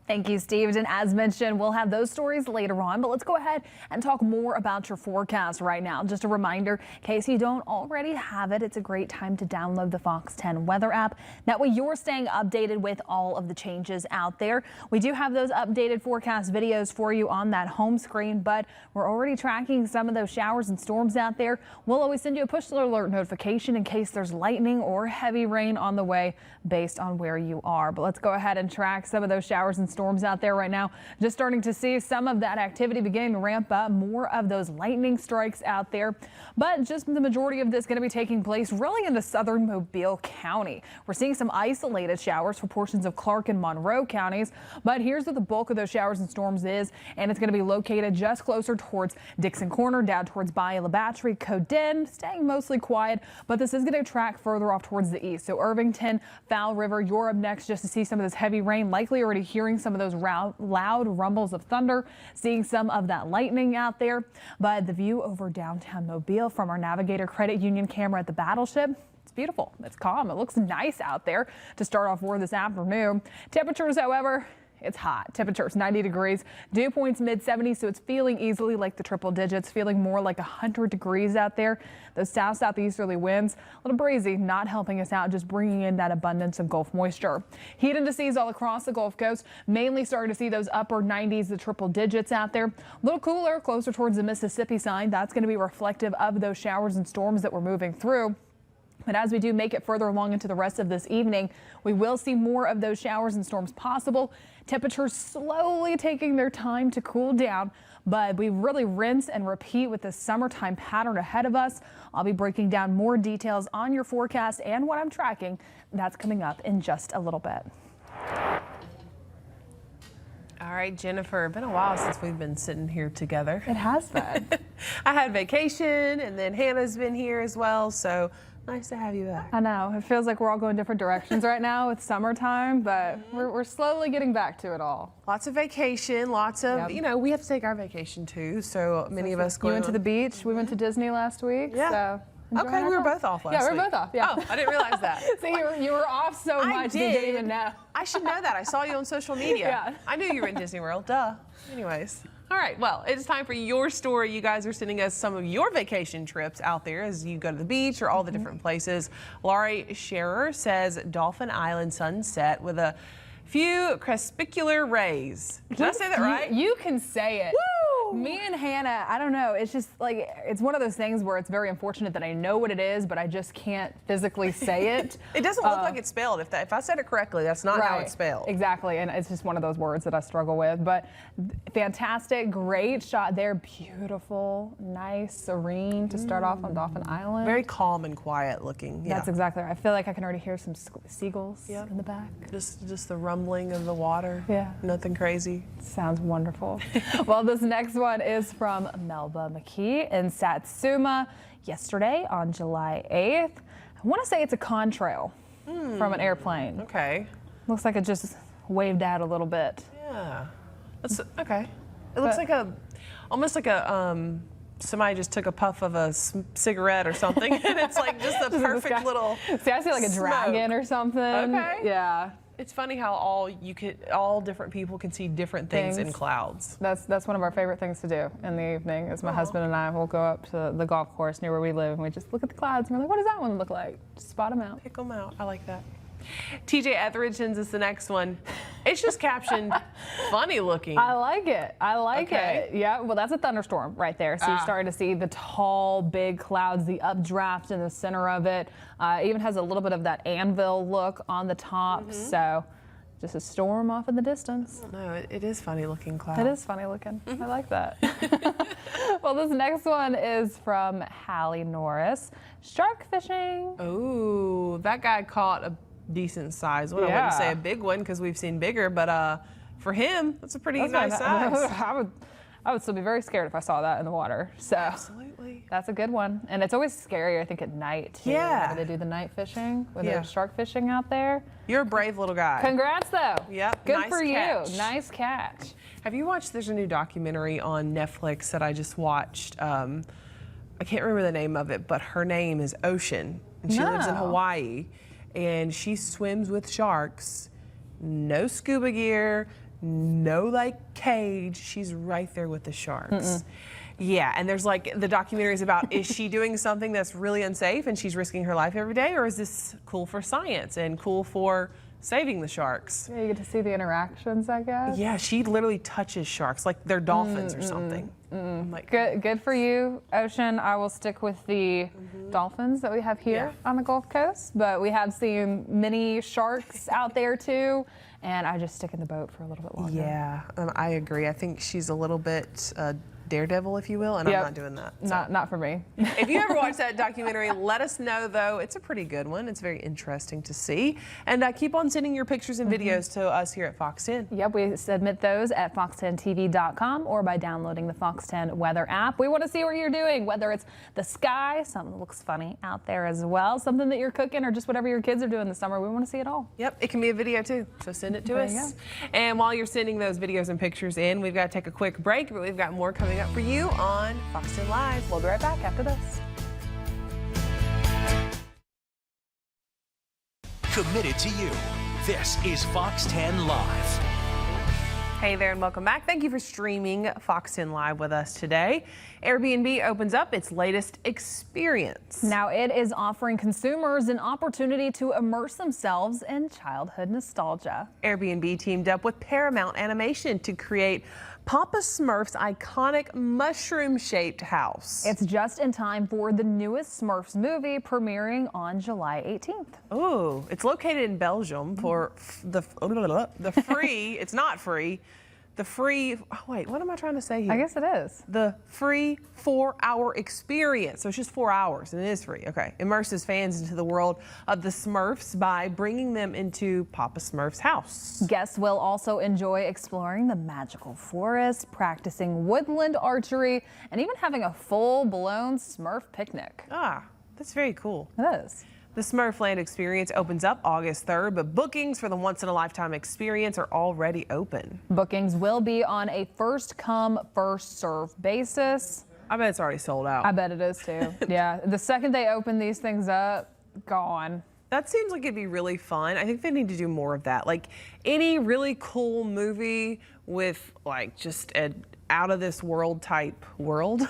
Thank you, Steve. And as mentioned, we'll have those stories later on, but let's go ahead and talk more about your forecast right now. Just a reminder, in case you don't already have it, it's a great time to download the Fox 10 weather app. That way you're staying updated with all of the changes out there. We do have those updated forecast videos for you on that home screen, but we're already tracking some of those showers and storms out there. We'll always send you a push alert notification in case there's lightning or heavy rain on the way based on where you are. But let's go ahead and track some of those showers and storms out there right now. Just starting to see some of that activity beginning to ramp up, more of those lightning strikes out there. But just the majority of this going to be taking place really in the southern Mobile County. We're seeing some isolated showers for portions of Clark and Monroe counties. But here's where the bulk of those showers and storms is, and it's going to be located just closer towards Dixon Corner, down towards Bayou La Batterie, Codin, staying mostly quiet, but this is going to track further off towards the east. So Irvington, Fowl River, you're up next just to see some of this heavy rain, likely already hearing some of those loud rumbles of thunder, seeing some of that lightning out there. But the view over downtown Mobile from our Navigator Credit Union camera at the Battleship, it's beautiful. It's calm. It looks nice out there to start off for this afternoon. Temperatures, however, it's hot. Temperatures 90 degrees, dew points mid 70s, so it's feeling easily like the triple digits, feeling more like 100 degrees out there. Those southeasterly winds, a little breezy, not helping us out, just bringing in that abundance of Gulf moisture. Heat indices all across the Gulf Coast, mainly starting to see those upper 90s, the triple digits out there. A little cooler closer towards the Mississippi side. That's going to be reflective of those showers and storms that we're moving through. But as we do make it further along into the rest of this evening, we will see more of those showers and storms possible. Temperatures slowly taking their time to cool down, but we really rinse and repeat with the summertime pattern ahead of us. I'll be breaking down more details on your forecast and what I'm tracking. That's coming up in just a little bit. All right, Jennifer, been a while since we've been sitting here together. It has been. I had vacation, and then Hannah's been here as well, so nice to have you back. I know. It feels like we're all going different directions right now with summertime, but we're slowly getting back to it all. Lots of vacation, lots of, you know, we have to take our vacation too, so many of us You went to the beach. We went to Disney last week. Yeah. So okay, we were both off last week. Yeah, we were both off. Yeah. Oh, I didn't realize that. So you were off so much you didn't even know. I should know that. I saw you on social media. Yeah. I knew you were in Disney World. Duh. Anyways. All right, well, it's time for your story. You guys are sending us some of your vacation trips out there as you go to the beach or all the different places. Laurie Scherer says Dolphin Island sunset with a few crepuscular rays. Did I say that right? You can say it. Woo! Me and Hannah, I don't know. It's just like, it's one of those things where it's very unfortunate that I know what it is, but I just can't physically say it. It doesn't look like it's spelled. If I said it correctly, that's not how it's spelled. Exactly, and it's just one of those words that I struggle with. But fantastic, great shot there. Beautiful, nice, serene to start off on Dolphin Island. Very calm and quiet looking. Yeah. That's exactly right. I feel like I can already hear some seagulls in the back. Just the rumbling of the water. Yeah. Nothing crazy. Sounds wonderful. Well, this next one is from Melba McKee in Satsuma yesterday on July 8th. I want to say it's a contrail from an airplane. Okay. Looks like it just waved out a little bit. Yeah. That's okay. It looks like almost like a somebody just took a puff of a cigarette or something, and it's like just a perfect little. See, I see like a dragon or something. Okay. Yeah. It's funny how all different people can see different things in clouds. That's one of our favorite things to do in the evening. Is my husband and I will go up to the golf course near where we live, and we just look at the clouds and we're like, what does that one look like? Just spot them out. Pick them out. I like that. TJ Etheridge sends us the next one. It's just captioned funny looking. I like it. I like it. Yeah, well, that's a thunderstorm right there. So you're starting to see the tall, big clouds, the updraft in the center of it. Even has a little bit of that anvil look on the top. So just a storm off in the distance. No, it is funny looking cloud. It is funny looking. I like that. Well, this next one is from Hallie Norris. Shark fishing. Ooh, that guy caught a decent size one. I wouldn't say a big one because we've seen bigger, but for him, that's a pretty nice size. I would still be very scared if I saw that in the water. So absolutely, that's a good one. And it's always scary, I think, at night too. Yeah, they do the night fishing when they're shark fishing out there. You're a brave little guy. Congrats, though. Yep. Good nice for catch. you. Nice catch. Have you watched? There's a new documentary on Netflix that I just watched. I can't remember the name of it, but her name is Ocean, and she lives in Hawaii. And she swims with sharks, no scuba gear, no like cage. She's right there with the sharks. Yeah, and there's like the documentary is about, is she doing something that's really unsafe and she's risking her life every day, or is this cool for science and cool for saving the sharks? Yeah, you get to see the interactions, I guess. Yeah, she literally touches sharks like they're dolphins or something. Like, Good for you, Ocean. I will stick with the dolphins that we have here on the Gulf Coast, but we have seen many sharks out there too, and I just stick in the boat for a little bit longer. Yeah, I agree. I think she's a little bit daredevil, if you will, and I'm not doing that. So. Not for me. If you ever watch that documentary, let us know, though. It's a pretty good one. It's very interesting to see. And keep on sending your pictures and videos to us here at Fox 10. Yep, we submit those at fox10tv.com or by downloading the Fox 10 weather app. We want to see what you're doing, whether it's the sky, something that looks funny out there as well, something that you're cooking, or just whatever your kids are doing this summer. We want to see it all. Yep, it can be a video, too, so send it to There you us. And while you're sending those videos and pictures in, we've got to take a quick break, but we've got more coming up for you on Fox 10 Live. We'll be right back after this. Committed to you. This is Fox 10 Live. Hey there and welcome back. Thank you for streaming Fox 10 Live with us today. Airbnb opens up its latest experience. Now it is offering consumers an opportunity to immerse themselves in childhood nostalgia. Airbnb teamed up with Paramount Animation to create Papa Smurf's iconic mushroom-shaped house. It's just in time for the newest Smurfs movie premiering on July 18th. Oh, it's located in Belgium for the free, it's not free, the free, oh wait, what am I trying to say here? I guess it is. The free 4-hour experience. So it's just 4 hours and it is free. Okay. Immerses fans into the world of the Smurfs by bringing them into Papa Smurf's house. Guests will also enjoy exploring the magical forest, practicing woodland archery, and even having a full-blown Smurf picnic. Ah, that's very cool. It is. The Smurfland experience opens up August 3rd, but bookings for the once-in-a-lifetime experience are already open. Bookings will be on a first-come, first-served basis. I bet it's already sold out. I bet it is too. Yeah, the second they open these things up, gone. That seems like it'd be really fun. I think they need to do more of that. Like any really cool movie with like just an out of this world type world,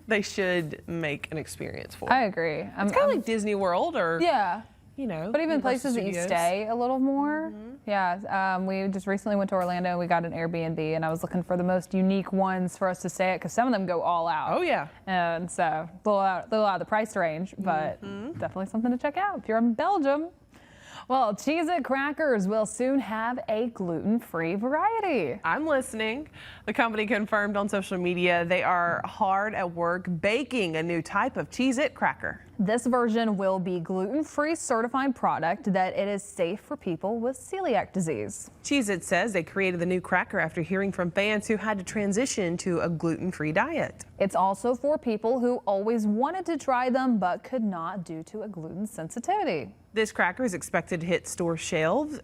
they should make an it's for. I agree. It's kind of like Disney World or, yeah. you know. But even Universal places that you Studios. stay a little more. Yeah, we just recently went to Orlando and we got an Airbnb and I was looking for the most unique ones for us to stay at because some of them go all out. Oh yeah. And so a little out of the price range, but definitely something to check out if you're in Belgium. Well, Cheez-It crackers will soon have a gluten-free variety. I'm listening. The company confirmed on social media they are hard at work baking a new type of Cheez-It cracker. This version will be gluten-free certified product that it is safe for people with celiac disease. Cheez-It says they created the new cracker after hearing from fans who had to transition to a gluten-free diet. It's also for people who always wanted to try them but could not due to a gluten sensitivity. This cracker is expected to hit store shelves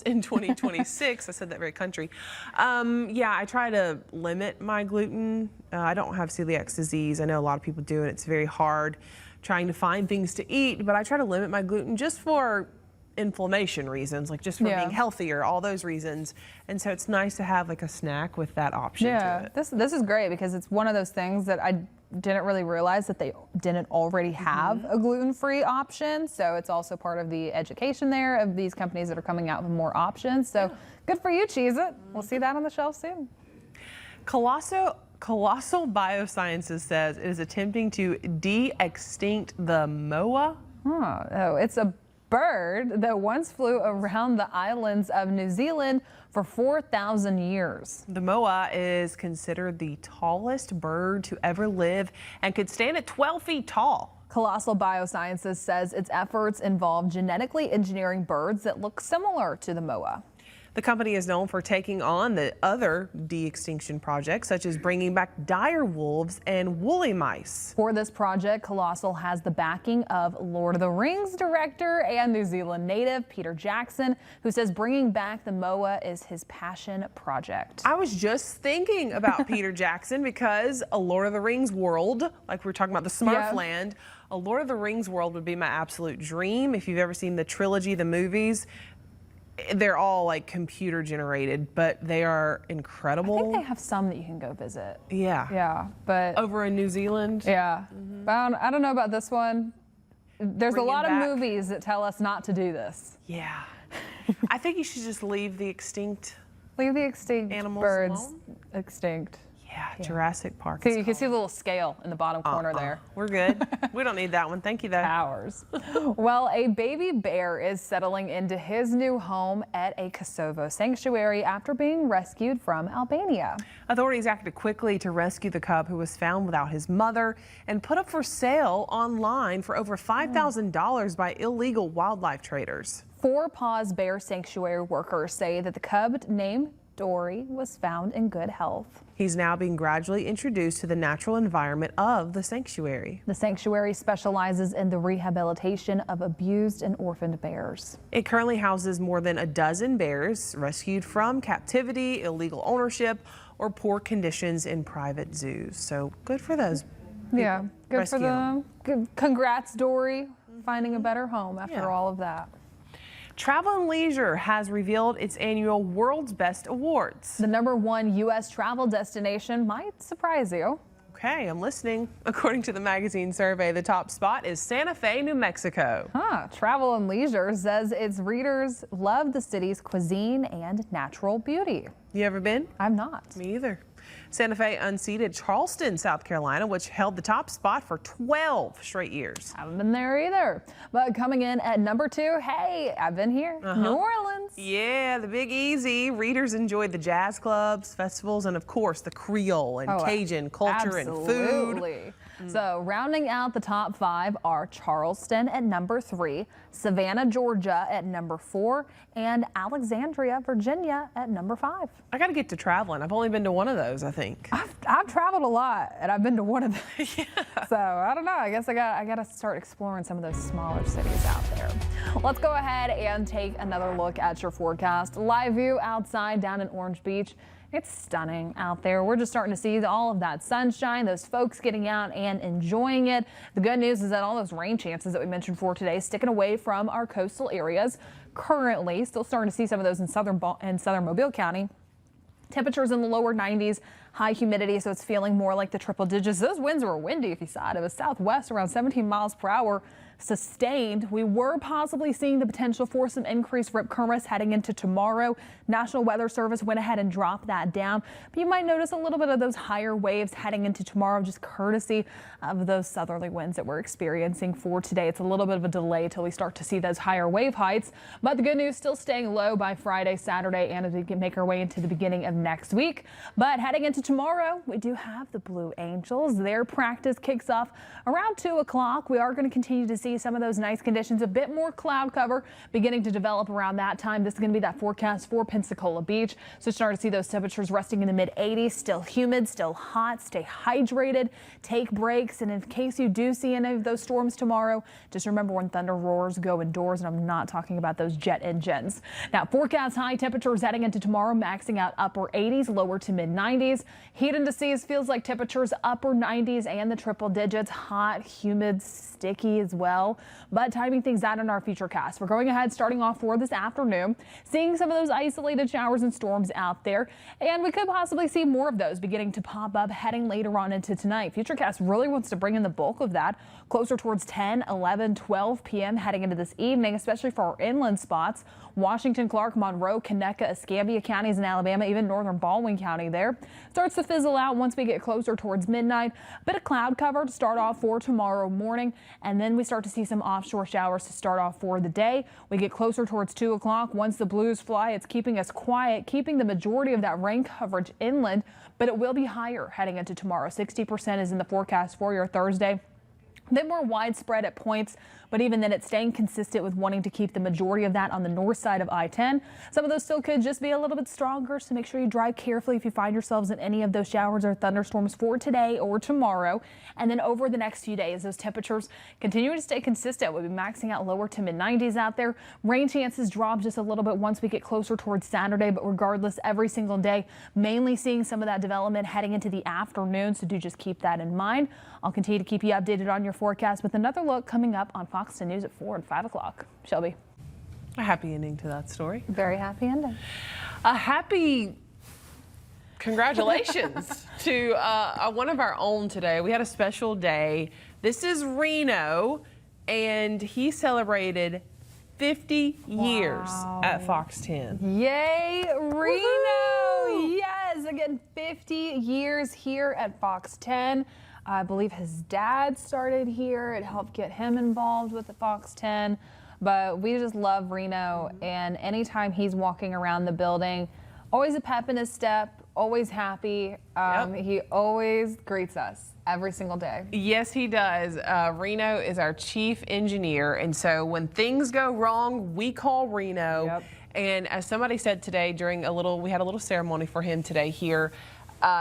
in 2026. I said that very country. Yeah, I try to limit my gluten. I don't have celiac disease. I know a lot of people do, and it's very hard trying to find things to eat, but I try to limit my gluten just for inflammation reasons, like just for being healthier, all those reasons. And so it's nice to have like a snack with that option to it. This is great because it's one of those things that I didn't really realize that they didn't already have a gluten-free option. So it's also part of the education there of these companies that are coming out with more options. So good for you, Cheez-It. We'll see that on the shelf soon. Colossal Biosciences says it is attempting to de-extinct the moa. Oh, it's a bird that once flew around the islands of New Zealand for 4,000 years. The moa is considered the tallest bird to ever live and could stand at 12 feet tall. Colossal Biosciences says its efforts involve genetically engineering birds that look similar to the moa. The company is known for taking on the other de-extinction projects, such as bringing back dire wolves and woolly mice. For this project, Colossal has the backing of Lord of the Rings director and New Zealand native Peter Jackson, who says bringing back the moa is his passion project. I was just thinking about Peter Jackson because a Lord of the Rings world, like we were talking about the Smurfland, a Lord of the Rings world would be my absolute dream. If you've ever seen the trilogy, the movies, They're all like computer generated, but they are I incredible. think they have some that you can go visit. Yeah. Yeah, but Over in New Zealand. yeah, but I don't know about this one. There's Bring a it lot of back. movies that tell us not to do this. Yeah. I think you should just leave the extinct. Leave the extinct Animals birds alone? extinct. Yeah, Jurassic Park. So it's you can see a called. little scale in the bottom corner there. We're good. We don't need that one. Thank you, though. Hours. Well, a baby bear is settling into his new home at a Kosovo sanctuary after being rescued from Albania. Authorities acted quickly to rescue the cub who was found without his mother and put up for sale online for over $5,000 by illegal wildlife traders. Four Paws Bear Sanctuary workers say that the cub named Dory was found in good health. He's now being gradually introduced to the natural environment of the sanctuary. The sanctuary specializes in the rehabilitation of abused and orphaned bears. It currently houses more than a dozen bears rescued from captivity, illegal ownership, or poor conditions in private zoos. So good for those. Yeah, good for rescuing them. Good. Congrats, Dory, finding a better home after Yeah. all of that. Travel and Leisure has revealed its annual World's Best Awards. The #1 U.S. travel destination might surprise you. Okay, I'm listening. According to the magazine survey, the top spot is Santa Fe, New Mexico. Travel and Leisure says its readers love the city's cuisine and natural beauty. You ever been? I'm not. Me either. Santa Fe unseated Charleston, South Carolina, which held the top spot for 12 straight years. Haven't been there either. But coming in at #2, hey, I've been here. New Orleans. Yeah, the Big Easy. Readers enjoyed the jazz clubs, festivals, and of course the Creole and Cajun culture and food. Absolutely. So rounding out the top 5 are Charleston at #3, Savannah, Georgia at #4, and Alexandria, Virginia at #5. I got to get to traveling. I've only been to one of those, I think. I've traveled a lot, and I've been to one of them. So I don't know. I guess I got to start exploring some of those smaller cities out there. Let's go ahead and take another look at your forecast. Live view outside down in Orange Beach. It's stunning out there. We're just starting to see all of that sunshine, those folks getting out and enjoying it. The good news is that all those rain chances that we mentioned for today sticking away from our coastal areas. Currently, still starting to see some of those in southern Mobile County. Temperatures in the lower 90s, high humidity, so it's feeling more like the triple digits. Those winds were windy if you saw it. It was southwest around 17 miles per hour. Sustained. We were possibly seeing the potential for some increased rip currents heading into tomorrow. National Weather Service went ahead and dropped that down, but you might notice a little bit of those higher waves heading into tomorrow, just courtesy of those southerly winds that we're experiencing for today. It's a little bit of a delay till we start to see those higher wave heights, but the good news, still staying low by Friday, Saturday, and as we can make our way into the beginning of next week. But heading into tomorrow, we do have the Blue Angels. Their practice kicks off around 2 o'clock. We are going to continue to see some of those nice conditions, a bit more cloud cover beginning to develop around that time. This is going to be that forecast for Pensacola Beach. So start to see those temperatures resting in the mid 80s, still humid, still hot. Stay hydrated, take breaks. And in case you do see any of those storms tomorrow, just remember when thunder roars, go indoors. And I'm not talking about those jet engines. Now, forecast high temperatures heading into tomorrow, maxing out upper 80s, lower to mid 90s. Heat indices feels like temperatures upper 90s and the triple digits, hot, humid, sticky as well. But timing things out in our futurecast. We're going ahead starting off for this afternoon, seeing some of those isolated showers and storms out there, and we could possibly see more of those beginning to pop up heading later on into tonight. Futurecast really wants to bring in the bulk of that closer towards 10, 11, 12 p.m. heading into this evening, especially for our inland spots. Washington, Clark, Monroe, Conecuh, Escambia counties in Alabama, even northern Baldwin County there. Starts to fizzle out once we get closer towards midnight. Bit of cloud cover to start off for tomorrow morning, and then we start to see some offshore showers to start off for the day. We get closer towards 2 o'clock. Once the blues fly, it's keeping us quiet, keeping the majority of that rain coverage inland, but it will be higher heading into tomorrow. 60% is in the forecast for your Thursday. A bit more widespread at points, but even then it's staying consistent with wanting to keep the majority of that on the north side of I-10. Some of those still could just be a little bit stronger, so make sure you drive carefully if you find yourselves in any of those showers or thunderstorms for today or tomorrow. And then over the next few days, those temperatures continue to stay consistent. We'll be maxing out lower to mid 90s out there. Rain chances drop just a little bit once we get closer towards Saturday, but regardless, every single day, mainly seeing some of that development heading into the afternoon, so do just keep that in mind. I'll continue to keep you updated on your forecast with another look coming up on Fox 10 News at 4 and 5 o'clock. Shelby. A happy ending to that story. Very happy ending. A happy congratulations to one of our own today. We had a special day. This is Reno, and he celebrated 50 years at Fox 10. Yay, Reno! Yes, again, 50 years here at Fox 10. I believe his dad started here. It helped get him involved with the Fox 10. But we just love Reno, and anytime he's walking around the building, always a pep in his step, always happy. He always greets us every single day. Yes, he does. Reno is our chief engineer, and so when things go wrong, we call Reno. Yep. And as somebody said today we had a little ceremony for him today here.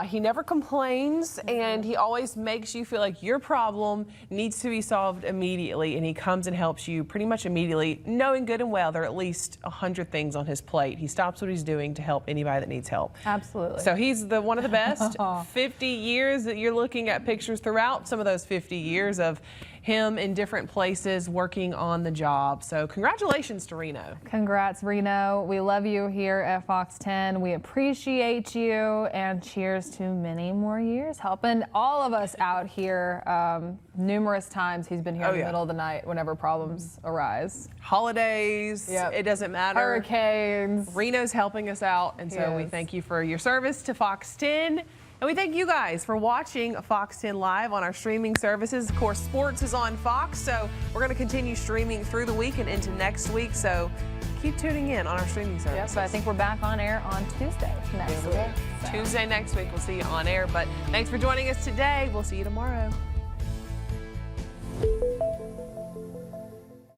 He never complains, and he always makes you feel like your problem needs to be solved immediately, and he comes and helps you pretty much immediately, knowing good and well there are at least 100 things on his plate. He stops what he's doing to help anybody that needs help. Absolutely. So he's one of the best. 50 years that you're looking at pictures throughout some of those 50 years of him in different places working on the job. So congratulations to Reno. Congrats, Reno. We love you here at Fox 10. We appreciate you, and cheers to many more years helping all of us out here. Numerous times he's been here in the middle of the night whenever problems arise. Holidays, it doesn't matter. Hurricanes. Reno's helping us out, and so we thank you for your service to Fox 10. And we thank you guys for watching Fox 10 Live on our streaming services. Of course, sports is on Fox, so we're going to continue streaming through the week and into next week. So keep tuning in on our streaming services. Yep, so I think we're back on air on Tuesday next week. Tuesday next week, we'll see you on air. But thanks for joining us today. We'll see you tomorrow.